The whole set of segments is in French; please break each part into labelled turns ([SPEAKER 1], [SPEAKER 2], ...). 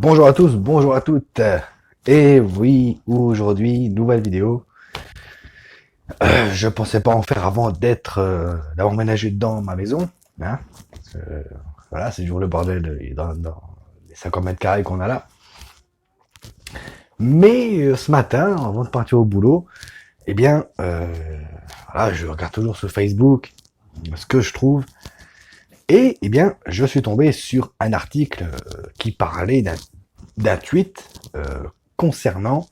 [SPEAKER 1] Bonjour à tous, bonjour à toutes. Et oui, aujourd'hui, nouvelle vidéo. Je pensais pas en faire avant d'avoir ménagé dans ma maison. Hein, parce que, voilà, c'est toujours le bordel dans les 50 mètres carrés qu'on a là. Mais ce matin, avant de partir au boulot, eh bien, voilà, je regarde toujours sur Facebook ce que je trouve. Et eh bien, je suis tombé sur un article qui parlait d'un tweet concernant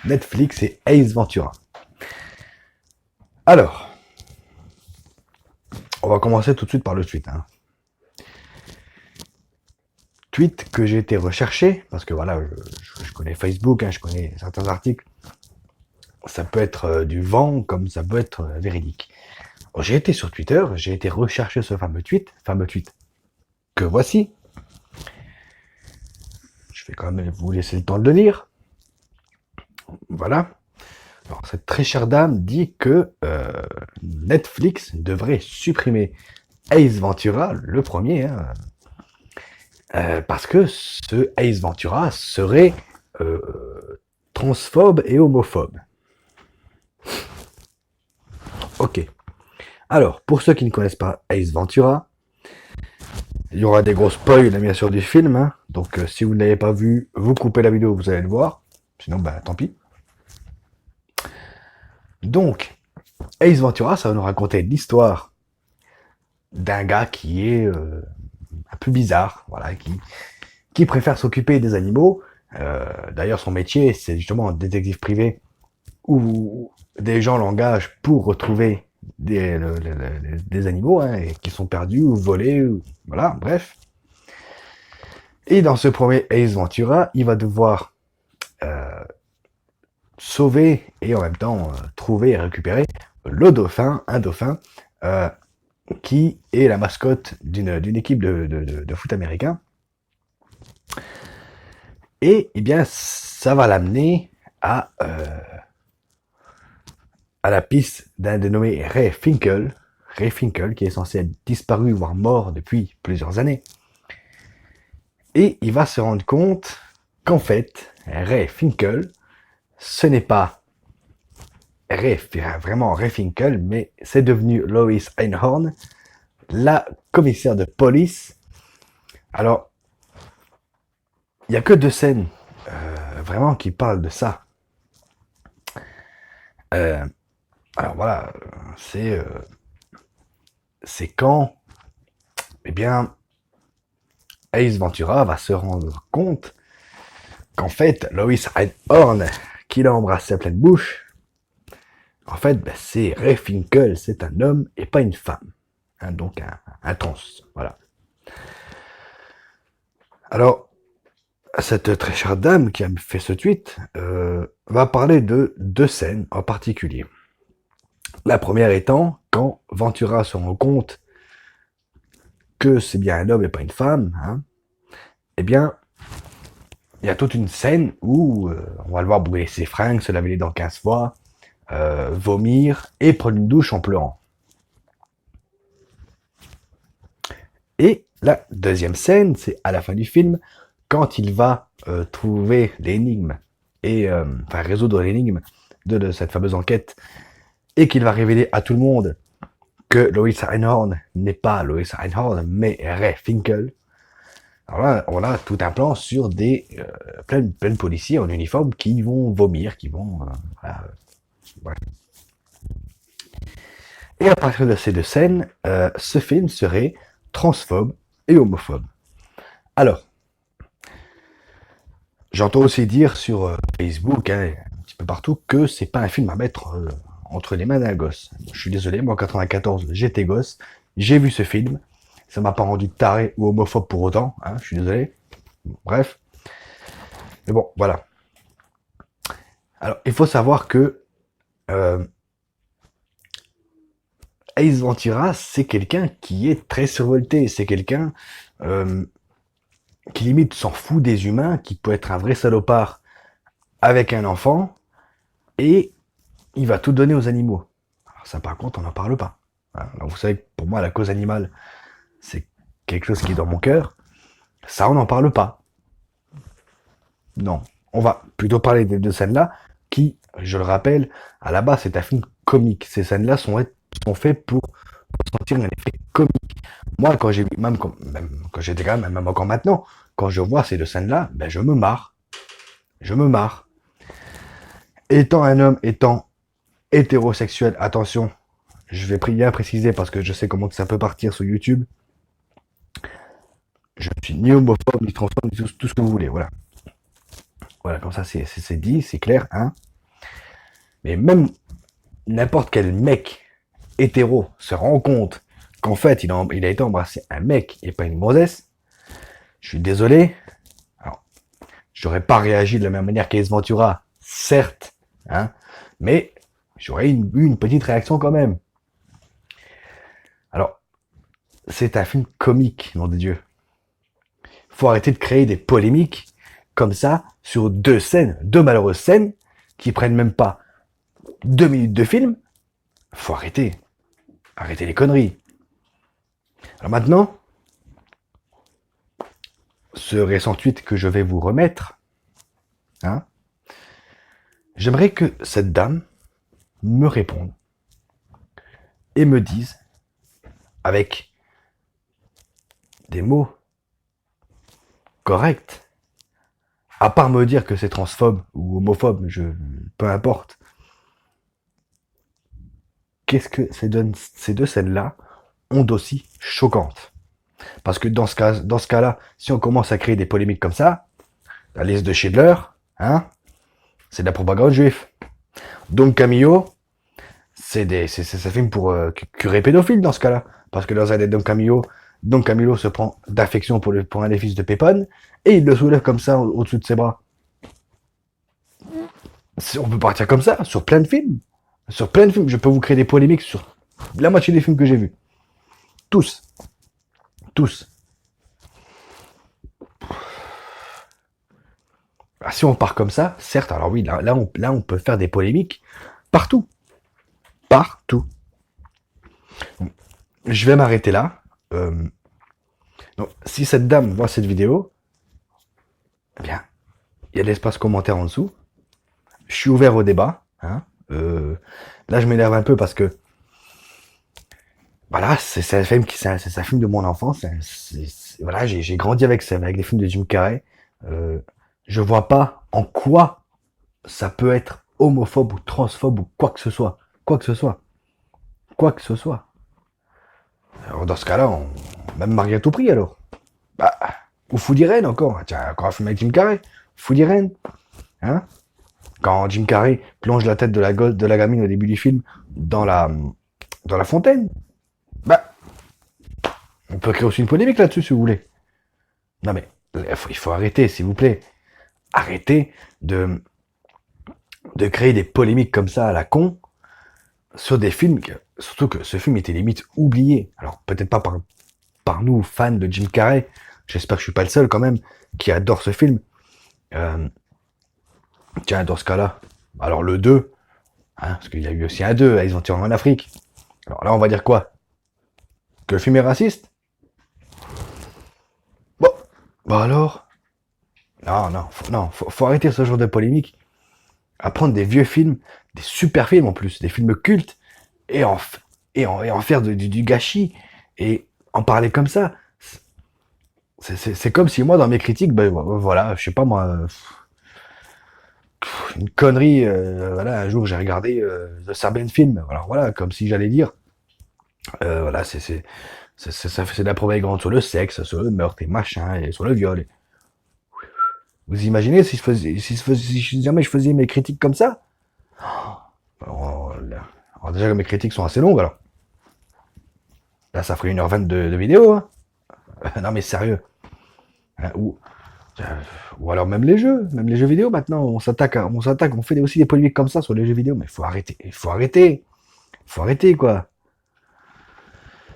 [SPEAKER 1] Netflix et Ace Ventura. Alors, on va commencer tout de suite par le tweet. Tweet que j'ai été recherché, parce que voilà, je connais Facebook, je connais certains articles. Ça peut être du vent, comme ça peut être véridique. Alors, j'ai été sur Twitter, j'ai été rechercher ce fameux tweet que voici. Je vais quand même vous laisser le temps de le lire. Voilà. Alors, cette très chère dame dit que Netflix devrait supprimer Ace Ventura, le premier, parce que ce Ace Ventura serait transphobe et homophobe. Ok. Alors, pour ceux qui ne connaissent pas Ace Ventura, il y aura des gros spoils, bien sûr, du film. Donc, si vous ne l'avez pas vu, vous coupez la vidéo, vous allez le voir. Sinon, bah, tant pis. Donc, Ace Ventura, ça va nous raconter l'histoire d'un gars qui est un peu bizarre, voilà, qui préfère s'occuper des animaux. D'ailleurs, son métier, c'est justement détective privé, où des gens l'engagent pour retrouver des animaux qui sont perdus ou volés, voilà, bref. Et dans ce premier Ace Ventura, il va devoir sauver et en même temps trouver et récupérer un dauphin, qui est la mascotte d'une équipe de foot américain. Et eh bien, ça va l'amener à la piste d'un dénommé Ray Finkel, qui est censé être disparu, voire mort depuis plusieurs années. Et il va se rendre compte qu'en fait, Ray Finkel, ce n'est pas vraiment Ray Finkel, mais c'est devenu Lois Einhorn, la commissaire de police. Alors, il n'y a que deux scènes vraiment qui parlent de ça. Alors voilà, c'est quand, eh bien, Ace Ventura va se rendre compte qu'en fait, Lois Einhorn, qui l'a embrassé à pleine bouche, en fait, ben, c'est Ray Finkel, c'est un homme et pas une femme. Donc un trans, voilà. Alors, cette très chère dame qui a fait ce tweet va parler de deux scènes en particulier. La première étant quand Ventura se rend compte que c'est bien un homme et pas une femme, eh bien, il y a toute une scène où on va le voir brûler ses fringues, se laver les dents 15 fois, vomir et prendre une douche en pleurant. Et la deuxième scène, c'est à la fin du film, quand il va trouver l'énigme et résoudre l'énigme de cette fameuse enquête, et qu'il va révéler à tout le monde que Lois Einhorn n'est pas Lois Einhorn, mais Ray Finkel. Alors là, on a tout un plan sur plein de policiers en uniforme qui vont vomir, qui vont... ouais. Et à partir de ces deux scènes, ce film serait transphobe et homophobe. Alors, j'entends aussi dire sur Facebook, un petit peu partout, que c'est pas un film à mettre entre les mains d'un gosse. Je suis désolé, moi en 94, j'étais gosse, j'ai vu ce film, ça m'a pas rendu taré ou homophobe pour autant, je suis désolé. Bref. Mais bon, voilà. Alors, il faut savoir que Ace Ventura, c'est quelqu'un qui est très survolté, c'est quelqu'un qui limite s'en fout des humains, qui peut être un vrai salopard avec un enfant, et il va tout donner aux animaux. Alors ça, par contre, on n'en parle pas. Alors, vous savez que pour moi, la cause animale, c'est quelque chose qui est dans mon cœur. Ça, on n'en parle pas. Non. On va plutôt parler des deux scènes-là, qui, je le rappelle, à la base, c'est un film comique. Ces scènes-là sont faites pour sentir un effet comique. Moi, quand j'ai vu, même quand j'étais quand même encore maintenant, quand je vois ces deux scènes-là, ben, je me marre. Je me marre. Étant un homme, étant hétérosexuel, attention, je vais bien préciser parce que je sais comment ça peut partir sur YouTube. Je ne suis ni homophobe, ni transphobe, ni tout ce que vous voulez. Voilà. Voilà, comme ça, c'est dit, c'est clair, hein. Mais même n'importe quel mec hétéro se rend compte qu'en fait, il a été embrassé un mec et pas une gonzesse. Je suis désolé. Alors, j'aurais pas réagi de la même manière qu'Ace Ventura, certes, hein, mais j'aurais eu une petite réaction quand même. Alors, c'est un film comique, nom de Dieu. Faut arrêter de créer des polémiques comme ça sur deux scènes, deux malheureuses scènes qui prennent même pas 2 minutes de film. Faut arrêter. Arrêtez les conneries. Alors maintenant, ce récent tweet que je vais vous remettre, hein, j'aimerais que cette dame me réponde et me dise, avec des mots corrects, à part me dire que c'est transphobe ou homophobe, peu importe, qu'est-ce que ces deux scènes-là ont d'aussi choquantes? Parce que dans ce cas-là, si on commence à créer des polémiques comme ça, la liste de Schindler, hein, c'est de la propagande juive. Donc Camillo, ça filme pour curer pédophile dans ce cas-là. Parce que dans un des Don Camillo se prend d'affection pour un des fils de Pépone, et il le soulève comme ça au-dessus de ses bras. On peut partir comme ça, sur plein de films. Sur plein de films, je peux vous créer des polémiques sur la moitié des films que j'ai vus. Tous. Tous. Ah, si on part comme ça, certes, alors oui, là on peut faire des polémiques partout. Partout. Donc, je vais m'arrêter là. Donc, si cette dame voit cette vidéo, eh bien, il y a de l'espace commentaire en dessous. Je suis ouvert au débat. Hein. Là, je m'énerve un peu parce que voilà, c'est un film de mon enfance. Voilà, j'ai grandi avec des films de Jim Carrey. Je vois pas en quoi ça peut être homophobe ou transphobe ou quoi que ce soit. Quoi que ce soit. Quoi que ce soit. Alors, dans ce cas-là, même marié à tout prix alors. Bah, ou Food Irene encore. Tiens, encore un film avec Jim Carrey. Food Irene. Hein? Quand Jim Carrey plonge la tête de la gamine au début du film dans la fontaine. Bah, on peut créer aussi une polémique là-dessus si vous voulez. Non mais, il faut arrêter, s'il vous plaît. Arrêtez de créer des polémiques comme ça à la con sur des films, surtout que ce film était limite oublié. Alors peut-être pas par nous, fans de Jim Carrey, j'espère que je suis pas le seul quand même, qui adore ce film. Tiens, dans ce cas-là, alors le 2, hein, parce qu'il y a eu aussi un 2, ils ont tiré en Afrique. Alors là, on va dire quoi? Que le film est raciste? Bon, bah alors? Non, faut arrêter ce genre de polémique. À prendre des vieux films, des super films en plus, des films cultes, et en faire du gâchis, et en parler comme ça. C'est comme si moi, dans mes critiques, ben voilà, je sais pas moi, une connerie, voilà, un jour j'ai regardé The Serbian Film, alors voilà, comme si j'allais dire, voilà, c'est de la propagande sur le sexe, sur le meurtre et machin, et sur le viol. Vous imaginez si jamais je faisais mes critiques comme ça? Alors déjà que mes critiques sont assez longues, alors. Là, ça ferait 1h20 de vidéo, hein. Non mais sérieux. Hein, ou alors même les jeux vidéo maintenant, on fait aussi des polémiques comme ça sur les jeux vidéo, mais faut arrêter quoi.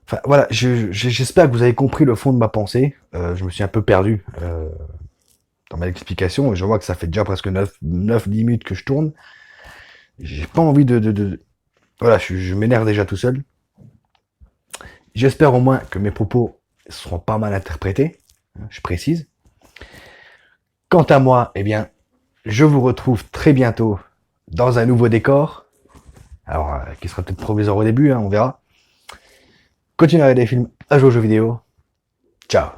[SPEAKER 1] Enfin voilà, j'espère que vous avez compris le fond de ma pensée. Je me suis un peu perdu dans ma explication, et je vois que ça fait déjà presque 9-10 minutes que je tourne. J'ai pas envie voilà, je m'énerve déjà tout seul. J'espère au moins que mes propos seront pas mal interprétés, hein, je précise. Quant à moi, eh bien, je vous retrouve très bientôt dans un nouveau décor. Alors, qui sera peut-être provisoire au début, hein, on verra. Continuez à regarder des films, à jouer aux jeux vidéo. Ciao.